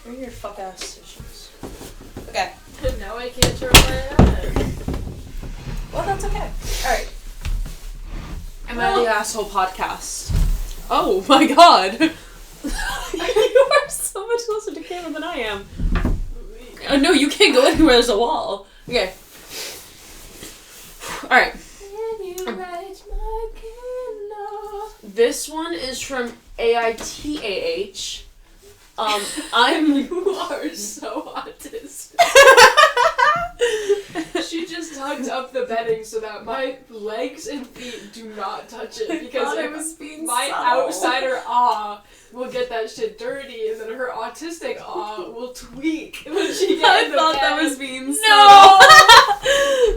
Where are your fuck ass tissues? Okay. Now I can't turn my head. Well, that's okay. Alright. Am I the asshole podcast? Oh my god. You are so much closer to camera than I am. Oh, no, you can't go anywhere. There's a wall. Okay. Alright. This one is from AITAH. You are so autistic. She just tucked up the bedding so that my legs and feet do not touch it because I was being my subtle. outsider aw will get that shit dirty and then her autistic aw will tweak when she gets in the thought bed. that was being No!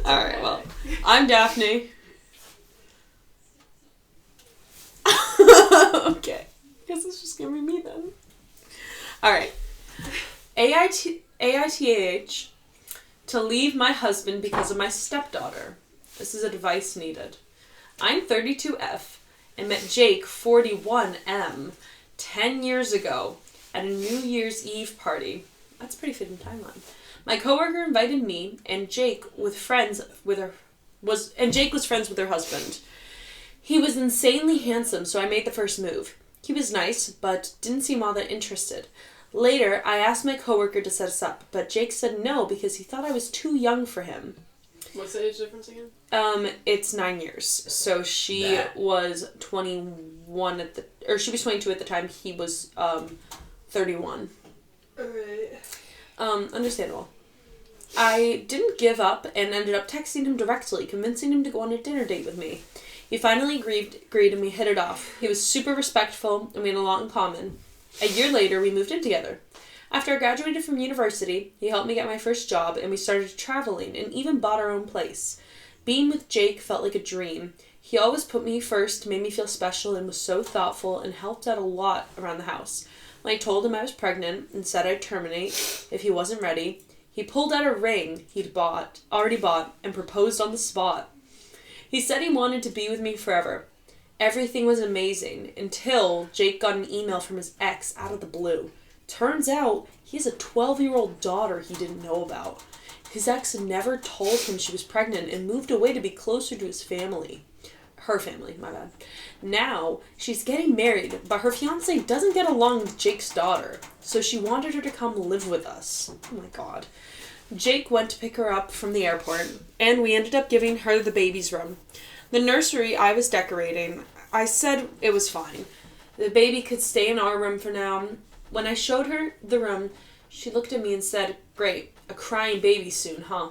Alright, well, I'm Daphne. Okay. Guess it's just gonna be me then. Alright. AITAH to leave my husband because of my stepdaughter. This is advice needed. I'm 32F and met Jake, 41M, 10 years ago at a New Year's Eve party. That's a pretty fitting timeline. My coworker invited me and Jake was friends with her husband. He was insanely handsome, so I made the first move. He was nice, but didn't seem all that interested. Later, I asked my coworker to set us up, but Jake said no because he thought I was too young for him. What's the age difference again? It's 9 years. So she was 21 she was 22 at the time. He was 31. Alright. Understandable. I didn't give up and ended up texting him directly, convincing him to go on a dinner date with me. He finally agreed and we hit it off. He was super respectful and we had a lot in common. A year later, we moved in together. After I graduated from university, he helped me get my first job and we started traveling and even bought our own place. Being with Jake felt like a dream. He always put me first, made me feel special, and was so thoughtful and helped out a lot around the house. When I told him I was pregnant and said I'd terminate if he wasn't ready, he pulled out a ring he'd already bought and proposed on the spot. He said he wanted to be with me forever. Everything was amazing until Jake got an email from his ex out of the blue. Turns out he has a 12-year-old daughter he didn't know about. His ex never told him she was pregnant and moved away to be closer to his family. Her family, my bad. Now, she's getting married, but her fiancé doesn't get along with Jake's daughter, so she wanted her to come live with us. Oh my god. Jake went to pick her up from the airport, and we ended up giving her the baby's room. The nursery I was decorating, I said it was fine. The baby could stay in our room for now. When I showed her the room, she looked at me and said, "Great, a crying baby soon, huh?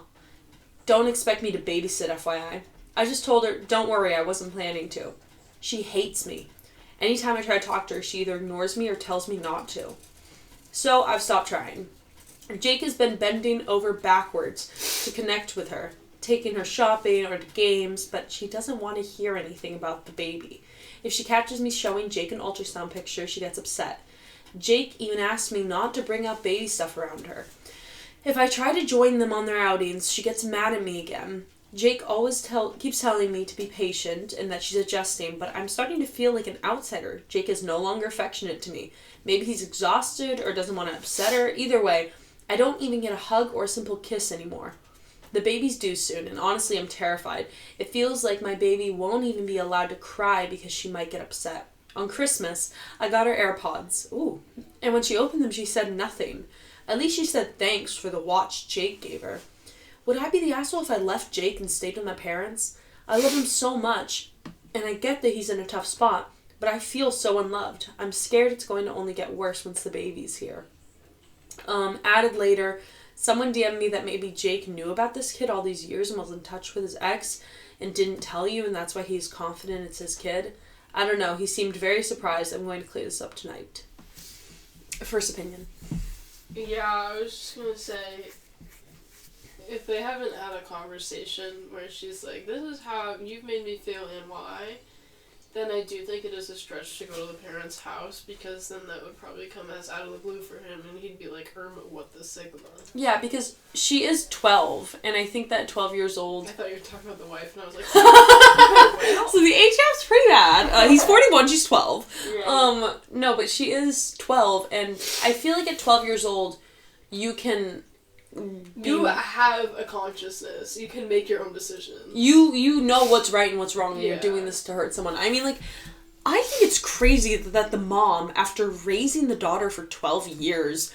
Don't expect me to babysit, FYI. I just told her, don't worry, I wasn't planning to. She hates me. Anytime I try to talk to her, she either ignores me or tells me not to. So I've stopped trying. Jake has been bending over backwards to connect with her, taking her shopping or to games, but she doesn't want to hear anything about the baby. If she catches me showing Jake an ultrasound picture, she gets upset. Jake even asked me not to bring up baby stuff around her. If I try to join them on their outings, she gets mad at me again. Jake always keeps telling me to be patient and that she's adjusting, but I'm starting to feel like an outsider. Jake is no longer affectionate to me. Maybe he's exhausted or doesn't want to upset her. Either way, I don't even get a hug or a simple kiss anymore. The baby's due soon, and honestly, I'm terrified. It feels like my baby won't even be allowed to cry because she might get upset. On Christmas, I got her AirPods. Ooh. And when she opened them, she said nothing. At least she said thanks for the watch Jake gave her. Would I be the asshole if I left Jake and stayed with my parents? I love him so much, and I get that he's in a tough spot, but I feel so unloved. I'm scared it's going to only get worse once the baby's here. Added later, someone DM'd me that maybe Jake knew about this kid all these years and was in touch with his ex and didn't tell you, and that's why he's confident it's his kid. I don't know. He seemed very surprised. I'm going to clear this up tonight. First opinion. Yeah, I was just gonna say, if they haven't had a conversation where she's like, this is how you've made me feel and why, Then I do think it is a stretch to go to the parents' house, because then that would probably come as out of the blue for him, and he'd be like, what the sigma? Yeah, because she is 12, and I think that 12 years old... I thought you were talking about the wife, and I was like, well. So the age gap's pretty bad. He's 41, she's 12. Right. No, but she is 12, and I feel like at 12 years old, you can... You have a consciousness. You can make your own decisions. You know what's right and what's wrong when you're doing this to hurt someone. I mean, like, I think it's crazy that the mom, after raising the daughter for 12 years...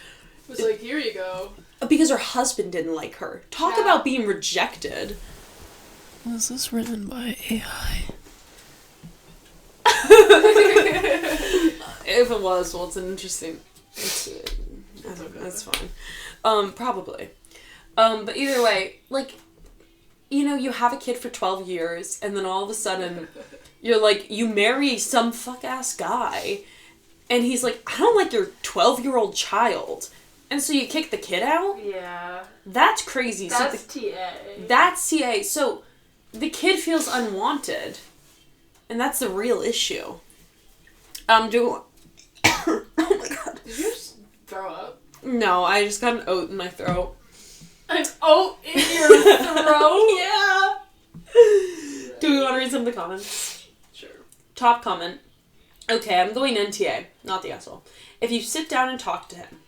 was like, here you go. Because her husband didn't like her. Talk about being rejected. Was this written by AI? If it was, well, it's an interesting... That's fine. Probably. But either way, like, you know, you have a kid for 12 years, and then all of a sudden, you're like, you marry some fuck-ass guy, and he's like, I don't like your 12-year-old child. And so you kick the kid out? Yeah. That's crazy. That's TA. That's TA. So, the kid feels unwanted. And that's the real issue. Oh my god. Did you just throw up? No, I just got an oat in my throat. An oat in your throat? Yeah. Do we want to read some of the comments? Sure. Top comment. Okay, I'm going NTA, not the asshole. If you sit down and talk to him,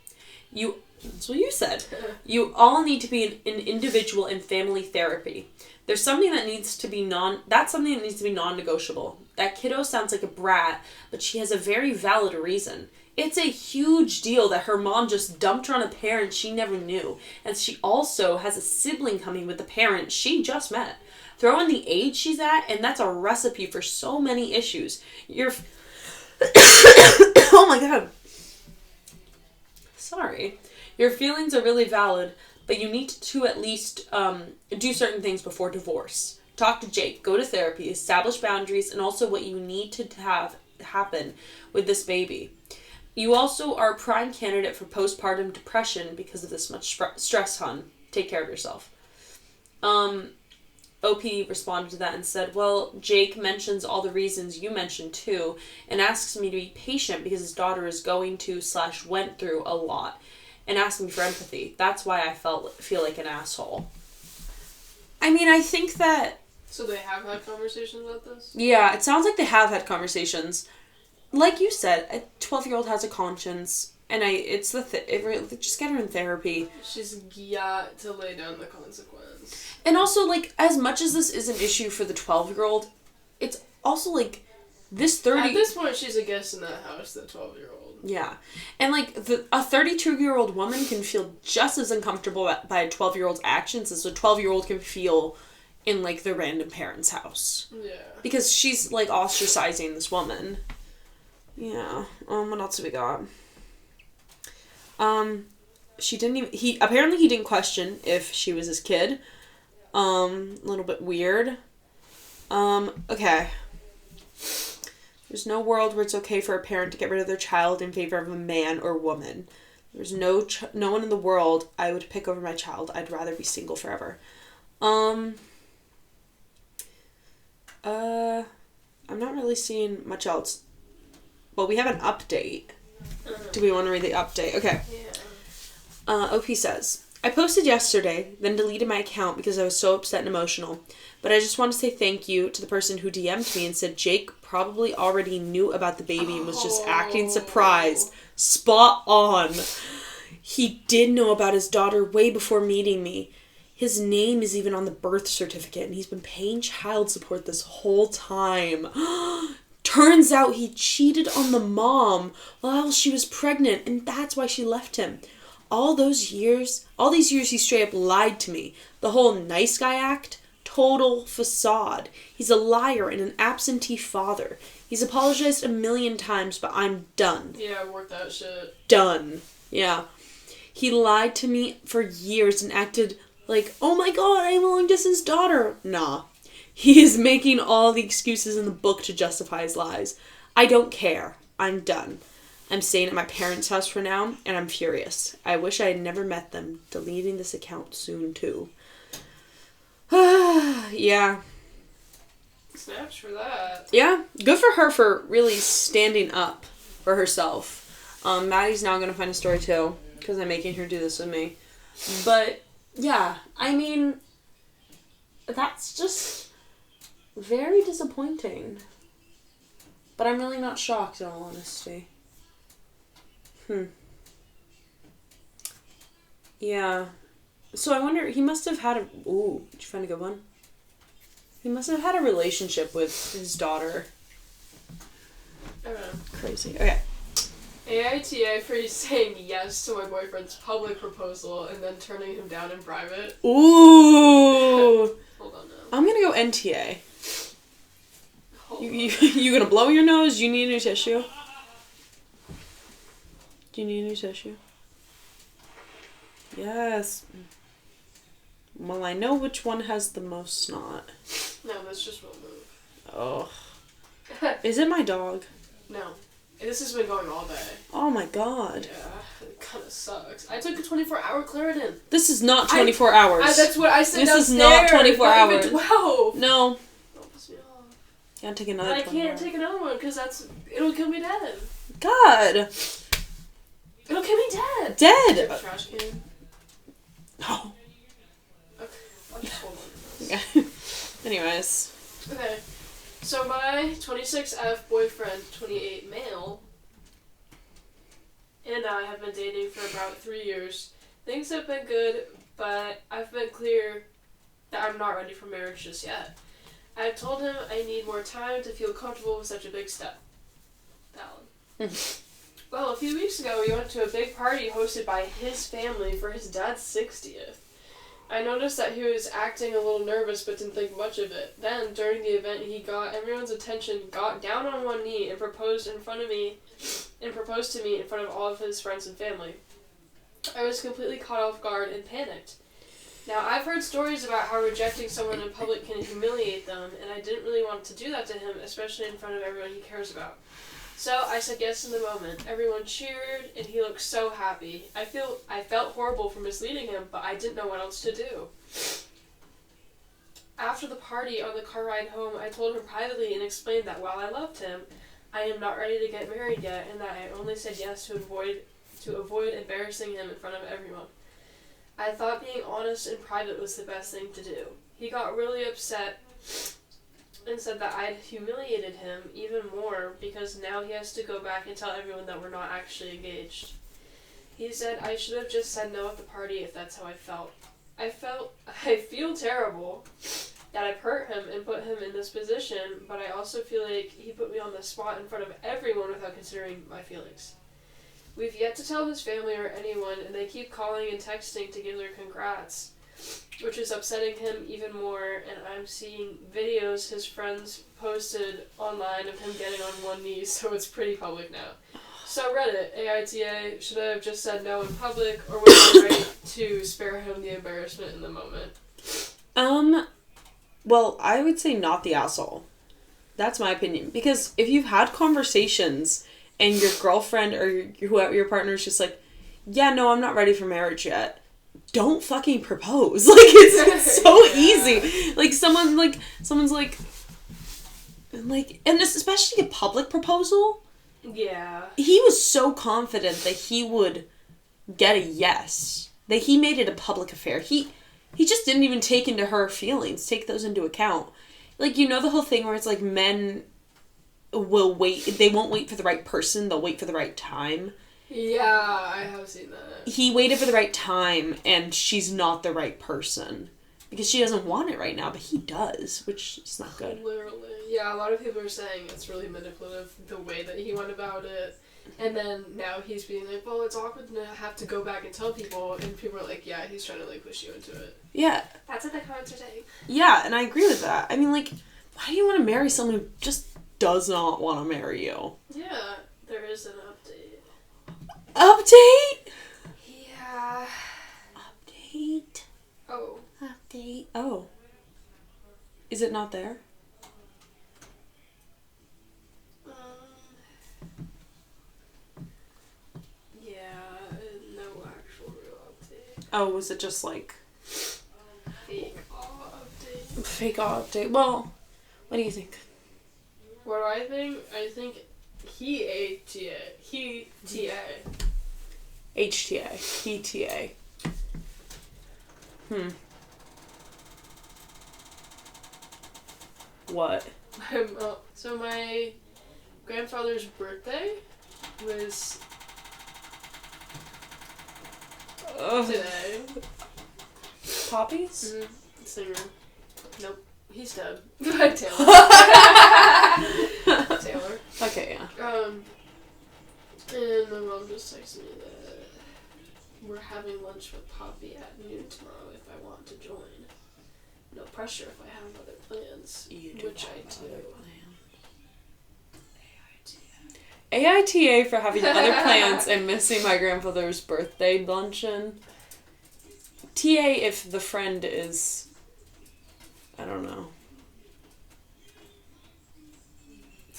that's what you said. You all need to be an individual in family therapy. There's something that needs to be non-negotiable. That kiddo sounds like a brat, but she has a very valid reason. It's a huge deal that her mom just dumped her on a parent she never knew. And she also has a sibling coming with the parent she just met. Throw in the age she's at, and that's a recipe for so many issues. Oh my god. Sorry. Your feelings are really valid, but you need to at least do certain things before divorce. Talk to Jake, go to therapy, establish boundaries, and also what you need to have happen with this baby. You also are a prime candidate for postpartum depression because of this much stress, hon. Take care of yourself. OP responded to that and said, well, Jake mentions all the reasons you mentioned too, and asks me to be patient because his daughter is going to / went through a lot, and asked me for empathy. That's why I feel like an asshole. I mean, I think that... So they have had conversations about this? Yeah, it sounds like they have had conversations. Like you said, a 12-year-old has a conscience, and just get her in therapy. She's got to lay down the consequence. And also, like, as much as this is an issue for the 12-year-old, it's also, like, this 30... At this point, she's a guest in that house, the 12-year-old. Yeah. And, like, a 32-year-old woman can feel just as uncomfortable by a 12-year-old's actions as a 12-year-old can feel in, like, the random parent's house. Yeah. Because she's, like, ostracizing this woman. Yeah. What else have we got? Apparently he didn't question if she was his kid. A little bit weird. Okay. There's no world where it's okay for a parent to get rid of their child in favor of a man or woman. There's no one in the world I would pick over my child. I'd rather be single forever. I'm not really seeing much else. Well, we have an update. Do we want to read the update? Okay. Yeah. OP says, I posted yesterday, then deleted my account because I was so upset and emotional. But I just want to say thank you to the person who DM'd me and said Jake probably already knew about the baby and was just acting surprised. Spot on. He did know about his daughter way before meeting me. His name is even on the birth certificate, and he's been paying child support this whole time. Turns out he cheated on the mom while she was pregnant, and that's why she left him. All these years, he straight up lied to me. The whole nice guy act, total facade. He's a liar and an absentee father. He's apologized 1,000,000 times, but I'm done. Yeah, work that shit. Done. Yeah. He lied to me for years and acted like, oh my god, I am a long-distance daughter. Nah. He is making all the excuses in the book to justify his lies. I don't care. I'm done. I'm staying at my parents' house for now, and I'm furious. I wish I had never met them. Deleting this account soon, too. Yeah. Snaps for that. Yeah, good for her for really standing up for herself. Maddie's now gonna find a story too, because I'm making her do this with me. But, yeah, I mean, that's just very disappointing. But I'm really not shocked, in all honesty. Yeah. So I wonder, he must have had a... Ooh, did you find a good one? He must have had a relationship with his daughter. I don't know. Crazy. Okay. AITA for saying yes to my boyfriend's public proposal and then turning him down in private. Ooh. Hold on now. I'm gonna go NTA. You gonna blow your nose? You need a new tissue? Do you need a new tissue? Yes. Well, I know which one has the most snot. No, this just won't move. Oh. Is it my dog? No. This has been going all day. Oh my god. Yeah, it kind of sucks. I took a 24-hour Claritin. This is not 24 hours. That's what I said. This is not 24 not hours. Even 12. No. Don't piss me off. Can't take another. But I can't take another one because it'll kill me dead. God. It'll kill me dead. Dead. Trash can. Oh. Okay, I'll just hold on. Yeah. Anyways. Okay, so my 26F boyfriend, 28 male, and I have been dating for about 3 years. Things have been good, but I've been clear that I'm not ready for marriage just yet. I've told him I need more time to feel comfortable with such a big step. Valid. Well, a few weeks ago, we went to a big party hosted by his family for his dad's 60th. I noticed that he was acting a little nervous but didn't think much of it. Then, during the event, he got everyone's attention, got down on one knee, and proposed to me in front of all of his friends and family. I was completely caught off guard and panicked. Now, I've heard stories about how rejecting someone in public can humiliate them, and I didn't really want to do that to him, especially in front of everyone he cares about. So I said yes in the moment. Everyone cheered, and he looked so happy. I felt horrible for misleading him, but I didn't know what else to do. After the party, on the car ride home, I told him privately and explained that while I loved him, I am not ready to get married yet, and that I only said yes to avoid embarrassing him in front of everyone. I thought being honest in private was the best thing to do. He got really upset and said that I'd humiliated him even more because now he has to go back and tell everyone that we're not actually engaged. He said I should have just said no at the party if that's how I felt. I feel terrible that I've hurt him and put him in this position, but I also feel like he put me on the spot in front of everyone without considering my feelings. We've yet to tell his family or anyone, and they keep calling and texting to give their congrats, which is upsetting him even more, and I'm seeing videos his friends posted online of him getting on one knee, so it's pretty public now. So Reddit, AITA, should I have just said no in public, or was I right to spare him the embarrassment in the moment? Well, I would say not the asshole. That's my opinion. Because if you've had conversations and your girlfriend or your partner is just like, yeah, no, I'm not ready for marriage yet, don't fucking propose. Like, it's so easy. Like, someone's like, and especially a public proposal. Yeah. He was so confident that he would get a yes. That he made it a public affair. He just didn't even take take those into account. Like, you know the whole thing where it's like men will wait, they won't wait for the right person, they'll wait for the right time. Yeah, I have seen that. He waited for the right time, and she's not the right person. Because she doesn't want it right now, but he does, which is not good. Literally. Yeah, a lot of people are saying it's really manipulative, the way that he went about it. And then now he's being like, well, it's awkward to have to go back and tell people. And people are like, yeah, he's trying to, like, push you into it. Yeah. That's what the comments are saying. Yeah, and I agree with that. I mean, like, why do you want to marry someone who just does not want to marry you? Yeah, there is an update. Update? Yeah. Update. Oh. Update. Oh. Is it not there? Yeah, no actual real update. Oh, was it just like... Fake update. Fake update. Well, What do you think? What do I think? I think He-A-T-A. He-T-A. HTA. He-T-A. What? So my grandfather's birthday was today. Poppies? Mm-hmm. Singer. Nope. He's dead. Taylor. Taylor. Okay, yeah. And my mom just texted me that we're having lunch with Poppy at noon tomorrow if I want to join. No pressure if I have other plans, which I do. AITA for having other plans and missing my grandfather's birthday luncheon. TA if the friend is, I don't know.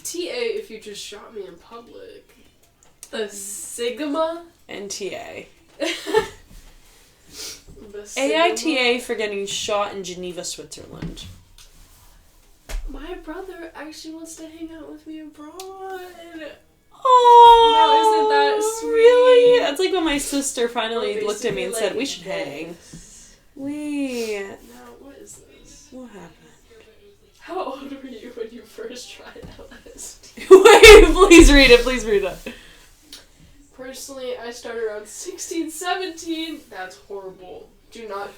TA if you just shot me in public. The Sigma? And TA. The Sigma? AITA for getting shot in Geneva, Switzerland. My brother actually wants to hang out with me abroad. Oh, now isn't that sweet? Really? That's like when my sister finally looked at me and said, like we should hang. Now, what is this? What happened? How old were you when you first tried LSD? Wait, please read it. Personally, I started around 16, 17. That's horrible. Do not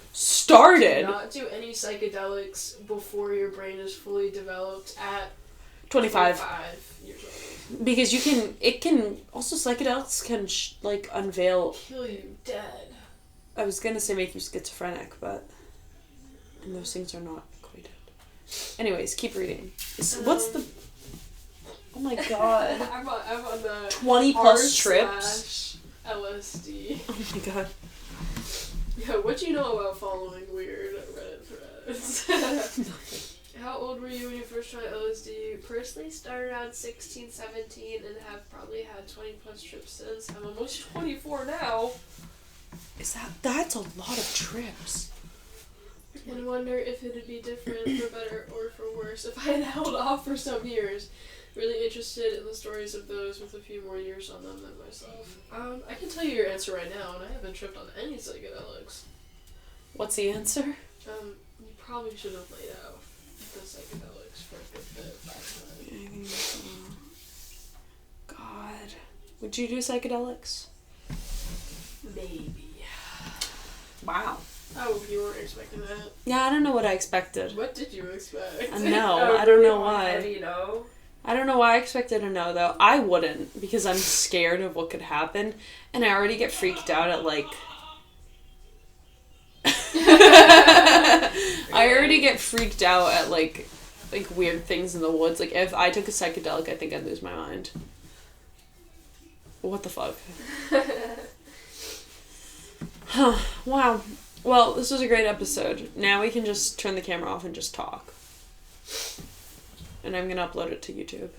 do any psychedelics before your brain is fully developed at 25 years old. Because also psychedelics can, unveil... Kill you dead. I was gonna say make you schizophrenic, and those things are not equated. Anyways, keep reading. What's the... Oh my god. I'm on the 20 plus trips. LSD. Oh my god. Yeah, what do you know about following weird Reddit threads? How old were you when you first tried LSD? Personally started around 16, 17 and have probably had 20 plus trips since. I'm almost 24 now. That's a lot of trips. And wonder if it'd be different for better or for worse if I had held off for some years. Really interested in the stories of those with a few more years on them than myself. I can tell you your answer right now, and I haven't tripped on any psychedelics. What's the answer? You probably should have laid out the psychedelics for a good bit last time. God. Would you do psychedelics? Maybe. Wow. Oh, you weren't expecting that? Yeah, I don't know what I expected. What did you expect? No, I don't know why. You know? I don't know why I expected a no, though. I wouldn't, because I'm scared of what could happen, and I already get freaked out at, I already get freaked out at, weird things in the woods. Like, if I took a psychedelic, I think I'd lose my mind. What the fuck? Huh. Wow. Well, this was a great episode. Now we can just turn the camera off and just talk. And I'm gonna upload it to YouTube.